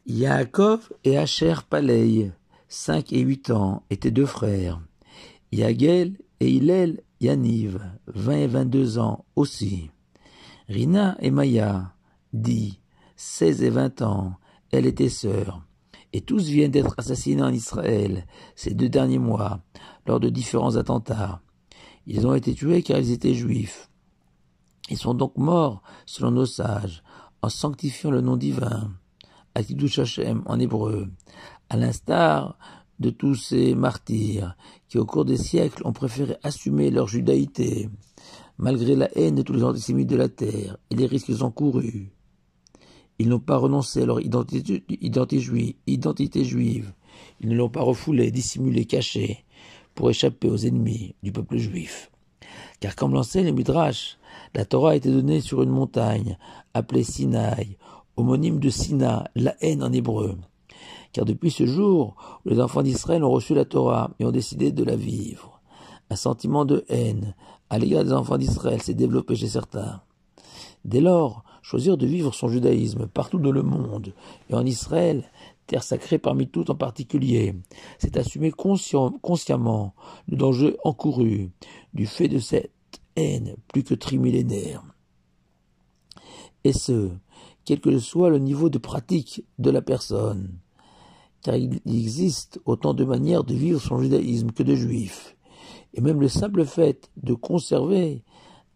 Yaakov et Asher Palei, 5 et 8 ans, étaient deux frères. Yagel et Hillel Yaniv, 20 et 22 ans aussi. Rina et Maya, 10, 16 et 20 ans, elles étaient sœurs. Et tous viennent d'être assassinés en Israël ces 2 derniers mois, lors de différents attentats. Ils ont été tués car ils étaient juifs. Ils sont donc morts, selon nos sages, en sanctifiant le nom divin, Kiddush Hashem en hébreu, à l'instar de tous ces martyrs qui, au cours des siècles, ont préféré assumer leur judaïté, malgré la haine de tous les antisémites de la terre et les risques qu'ils ont courus. Ils n'ont pas renoncé à leur identité juive. Ils ne l'ont pas refoulée, dissimulée, cachée, pour échapper aux ennemis du peuple juif. Car comme l'enseigne le Midrash, la Torah a été donnée sur une montagne, appelée Sinaï, homonyme de Sina, la haine en hébreu. Car depuis ce jour, les enfants d'Israël ont reçu la Torah et ont décidé de la vivre. Un sentiment de haine à l'égard des enfants d'Israël s'est développé chez certains. Dès lors, choisir de vivre son judaïsme partout dans le monde, et en Israël, terre sacrée parmi toutes en particulier, c'est assumer consciemment le danger encouru du fait de cette haine plus que trimillénaire. Et ce, quel que soit le niveau de pratique de la personne, car il existe autant de manières de vivre son judaïsme que de juifs, et même le simple fait de conserver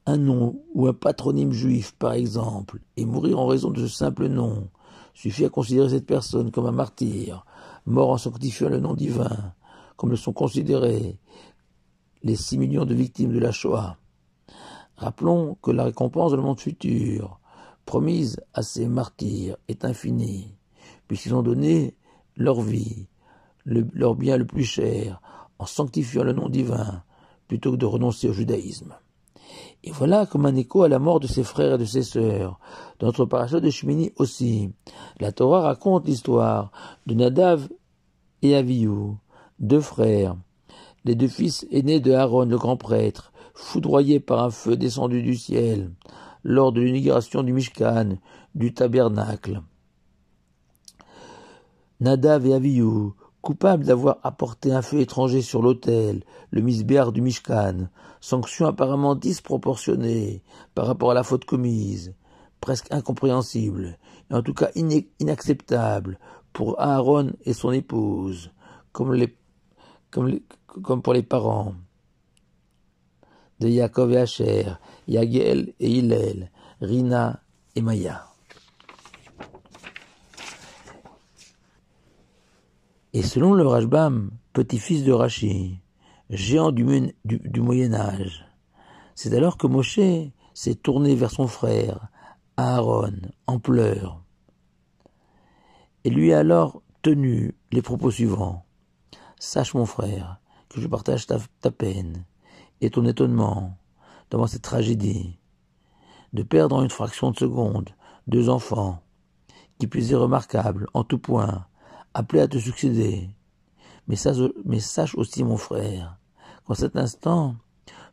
un nom ou un patronyme juif, par exemple, et mourir en raison de ce simple nom, suffit à considérer cette personne comme un martyr, mort en sanctifiant le nom divin, comme le sont considérés les 6 millions de victimes de la Shoah. Rappelons que la récompense de le monde futur, promise à ces martyrs, est infinie, puisqu'ils ont donné leur vie, leur bien le plus cher, en sanctifiant le nom divin, plutôt que de renoncer au judaïsme. Et voilà comme un écho à la mort de ses frères et de ses sœurs. Dans notre parasha de Shmini aussi, la Torah raconte l'histoire de Nadav et Avihu, 2 frères, les 2 fils aînés de Aaron, le grand prêtre, foudroyés par un feu descendu du ciel, lors de l'inauguration du Mishkan, du tabernacle. Nadav et Avihu, coupables d'avoir apporté un feu étranger sur l'autel, le misbéar du Mishkan, sanction apparemment disproportionnée par rapport à la faute commise, presque incompréhensible, et en tout cas inacceptable pour Aaron et son épouse, comme pour les parents de Yaakov et Asher, Yagel et Hillel, Rina et Maya. Et selon le Rashbam, petit-fils de Rashi, géant du Moyen-Âge, c'est alors que Moshe s'est tourné vers son frère, Aaron, en pleurs, et lui a alors tenu les propos suivants. « Sache, mon frère, que je partage ta peine et ton étonnement devant cette tragédie de perdre en une fraction de seconde 2 enfants, qui plus est remarquables en tout point, appelés à te succéder. Mais sache aussi, mon frère, qu'en cet instant,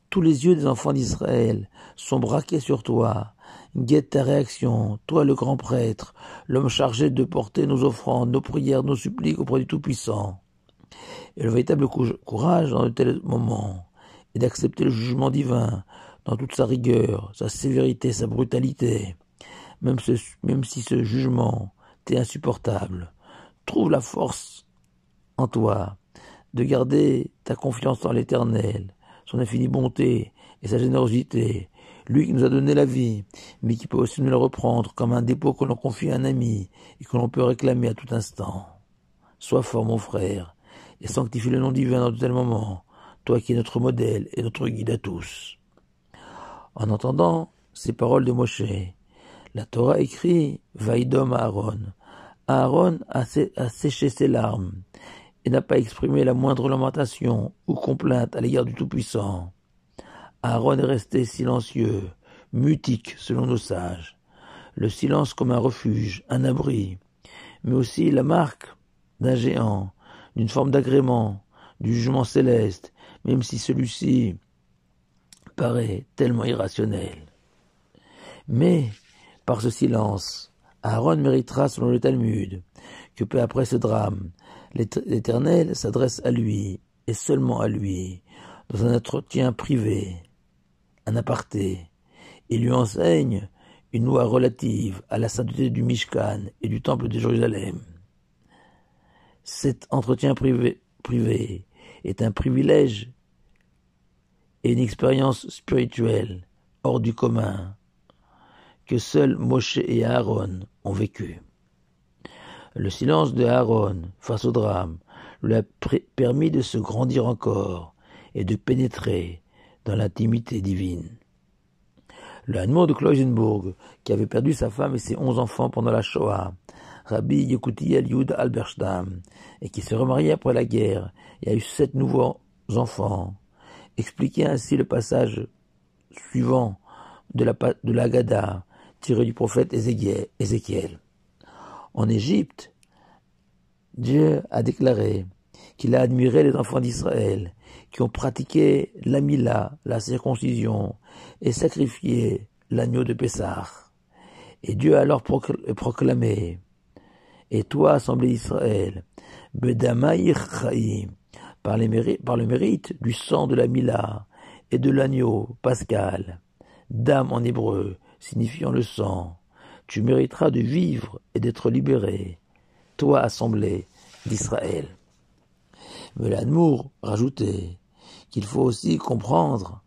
tous les yeux des enfants d'Israël sont braqués sur toi. Guette ta réaction, toi le grand prêtre, l'homme chargé de porter nos offrandes, nos prières, nos suppliques auprès du Tout-Puissant. Et le véritable courage dans de tels moments est d'accepter le jugement divin dans toute sa rigueur, sa sévérité, sa brutalité, même si ce jugement t'est insupportable. Trouve la force en toi de garder ta confiance en l'Éternel, son infinie bonté et sa générosité, lui qui nous a donné la vie, mais qui peut aussi nous la reprendre comme un dépôt que l'on confie à un ami et que l'on peut réclamer à tout instant. Sois fort, mon frère, et sanctifie le nom divin dans de tels moments, toi qui es notre modèle et notre guide à tous. En entendant ces paroles de Moshe, la Torah écrit « Vaïdom Aaron ». Aaron a séché ses larmes et n'a pas exprimé la moindre lamentation ou complainte à l'égard du Tout-Puissant. Aaron est resté silencieux, mutique selon nos sages, le silence comme un refuge, un abri, mais aussi la marque d'un géant, d'une forme d'agrément, du jugement céleste, même si celui-ci paraît tellement irrationnel. Mais, par ce silence, Aaron méritera, selon le Talmud, que peu après ce drame, l'Éternel s'adresse à lui, et seulement à lui, dans un entretien privé, un aparté, et lui enseigne une loi relative à la sainteté du Mishkan et du Temple de Jérusalem. Cet entretien privé est un privilège et une expérience spirituelle hors du commun que seuls Moshe et Aaron ont vécu. Le silence de Aaron face au drame lui a permis de se grandir encore et de pénétrer dans l'intimité divine. Le Hadmour de Kloisenburg, qui avait perdu sa femme et ses 11 enfants pendant la Shoah, Rabbi Yekutiel Yehuda Alberstam, et qui s'est remarié après la guerre et a eu 7 nouveaux enfants, expliquait ainsi le passage suivant de l'Agada tiré du prophète Ézéchiel. En Égypte, Dieu a déclaré qu'il a admiré les enfants d'Israël qui ont pratiqué la Mila, la circoncision, et sacrifié l'agneau de Pessah. Et Dieu a alors proclamé: et toi, assemblée d'Israël, Bedamaïr Chaim, par le mérite du sang de la Mila et de l'agneau pascal, dam en hébreu, signifiant le sang, tu mériteras de vivre et d'être libéré, toi, assemblée d'Israël. Mais l'Admour rajoutait qu'il faut aussi comprendre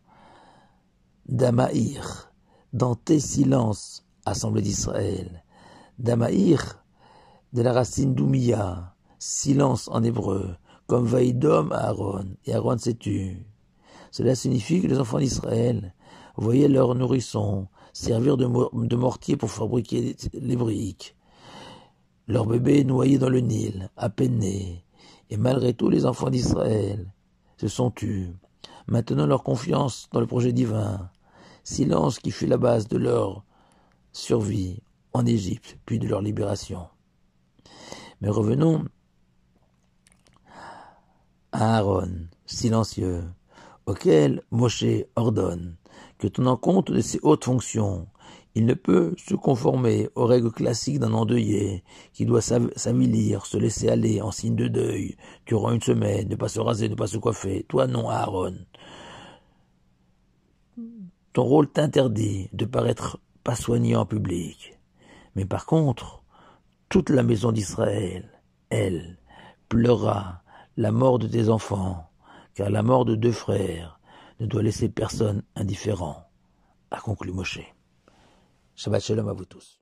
Damaïr, dans tes silences, assemblée d'Israël. Damaïr, de la racine d'Oumia, silence en hébreu, comme Vaïdom à Aaron, et Aaron s'est tu. Cela signifie que les enfants d'Israël voyaient leurs nourrissons servir de mortier pour fabriquer les briques. Leurs bébés noyés dans le Nil, à peine nés, et malgré tout les enfants d'Israël se sont tus, maintenant leur confiance dans le projet divin, silence qui fut la base de leur survie en Égypte, puis de leur libération. Mais revenons à Aaron, silencieux, auquel Moshe ordonne que tenant compte de ses hautes fonctions, il ne peut se conformer aux règles classiques d'un endeuillé qui doit s'avilir, se laisser aller en signe de deuil durant une semaine, ne pas se raser, ne pas se coiffer. Toi non, Aaron. Ton rôle t'interdit de paraître pas soigné en public. Mais par contre, toute la maison d'Israël, elle, pleura la mort de tes enfants, car la mort de 2 frères ne doit laisser personne indifférent, a conclu Moshe. Shabbat shalom à vous tous.